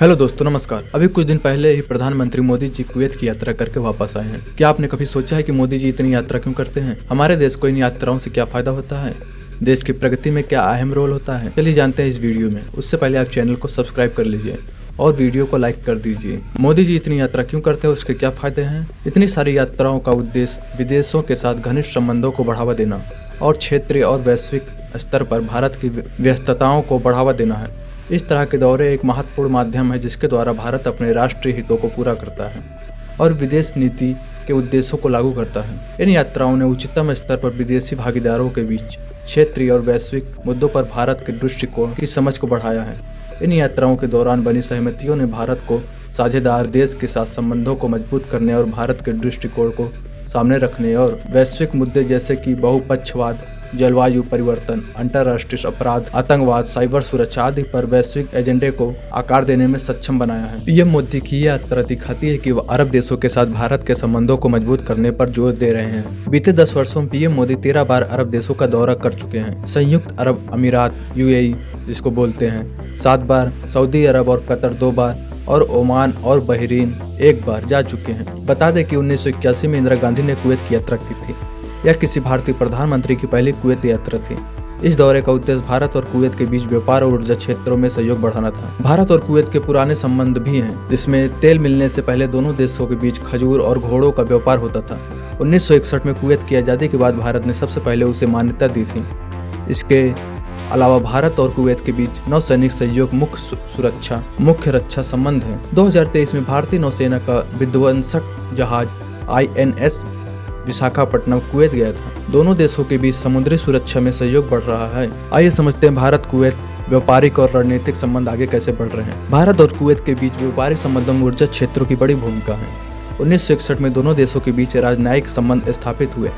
Hello दोस्तों, नमस्कार। अभी कुछ दिन पहले ही प्रधानमंत्री मोदी जी कुवैत की यात्रा करके वापस आए हैं। क्या आपने कभी सोचा है कि मोदी जी इतनी यात्रा क्यों करते हैं? हमारे देश को इन यात्राओं से क्या फायदा होता है? देश की प्रगति में क्या अहम रोल होता है? चलिए जानते हैं इस वीडियो में। उससे पहले आप चैनल को सब्सक्राइब कर लीजिए और वीडियो को लाइक कर दीजिए। मोदी जी इतनी यात्रा क्यों करते हैं, उसके क्या फायदे हैं? इतनी सारी यात्राओं का उद्देश्य विदेशों के साथ घनिष्ठ संबंधों को बढ़ावा देना और क्षेत्रीय और वैश्विक स्तर पर भारत की व्यस्तताओं को बढ़ावा देना है। इस तरह के दौरे एक महत्वपूर्ण माध्यम है जिसके द्वारा भारत अपने राष्ट्रीय हितों को पूरा करता है और विदेश नीति के उद्देश्यों को लागू करता है। इन यात्राओं ने उच्चतम स्तर पर विदेशी भागीदारों के बीच क्षेत्रीय और वैश्विक मुद्दों पर भारत के दृष्टिकोण की समझ को बढ़ाया है। इन यात्राओं के दौरान बनी सहमतियों ने भारत को साझेदार देश के साथ संबंधों को मजबूत करने और भारत के दृष्टिकोण को सामने रखने और वैश्विक मुद्दे जैसे कि बहुपक्षवाद, जलवायु परिवर्तन, अंतर्राष्ट्रीय अपराध, आतंकवाद, साइबर सुरक्षा आदि पर वैश्विक एजेंडे को आकार देने में सक्षम बनाया है। पीएम मोदी की यह यात्रा दिखाती है कि वह अरब देशों के साथ भारत के संबंधों को मजबूत करने पर जोर दे रहे हैं। बीते 10 वर्षों में पीएम मोदी 13 बार अरब देशों का दौरा कर चुके हैं। संयुक्त अरब अमीरात यूएई जिसको बोलते हैं 7 बार, सऊदी अरब और कतर 2 बार और ओमान और बहरीन 1 बार जा चुके हैं। बता दें कि 1981 में इंदिरा गांधी ने कुवैत की यात्रा की थी। यह किसी भारतीय प्रधानमंत्री की पहली कुवैत यात्रा थी। इस दौरे का उद्देश्य भारत और कुवैत के बीच व्यापार और ऊर्जा क्षेत्रों में सहयोग बढ़ाना था। भारत और कुवैत के पुराने संबंध भी हैं, जिसमें तेल मिलने से पहले दोनों देशों के बीच खजूर और घोड़ों का व्यापार होता था। 1961 में कुवैत की आज़ादी के बाद भारत ने सबसे पहले उसे मान्यता दी थी। इसके अलावा भारत और कुवैत के बीच नौसैनिक सहयोग मुख्य रक्षा संबंध है। 2023 में भारतीय नौसेना का विध्वंसक जहाज INS विशाखापट्टनम कुवैत गया था। दोनों देशों के बीच समुद्री सुरक्षा में सहयोग बढ़ रहा है। आइए समझते हैं भारत कुवैत व्यापारिक और रणनीतिक संबंध आगे कैसे बढ़ रहे हैं। भारत और कुवैत के बीच व्यापारिक संबंधों में ऊर्जा क्षेत्रों की बड़ी भूमिका है। 1961 में दोनों देशों के बीच राजनयिक संबंध स्थापित हुए।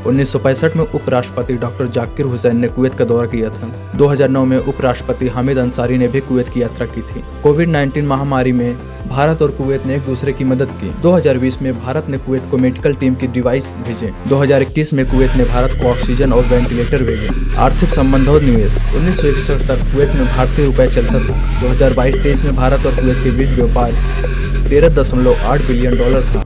1965 में उपराष्ट्रपति डॉक्टर जाकिर हुसैन ने कुवैत का दौरा किया था। 2009 में उपराष्ट्रपति हामिद अंसारी ने भी कुवैत की यात्रा की थी। कोविड-19 महामारी में भारत और कुवैत ने एक दूसरे की मदद की। 2020 में भारत ने कुवैत को मेडिकल टीम की डिवाइस भेजे। 2021 में कुवैत ने भारत को ऑक्सीजन और वेंटिलेटर भेजे। आर्थिक संबंध और निवेश 1961 तक कुवैत में भारतीय रुपए चलता था। 2022-23 में भारत और कुवैत के बीच व्यापार $13.8 बिलियन था।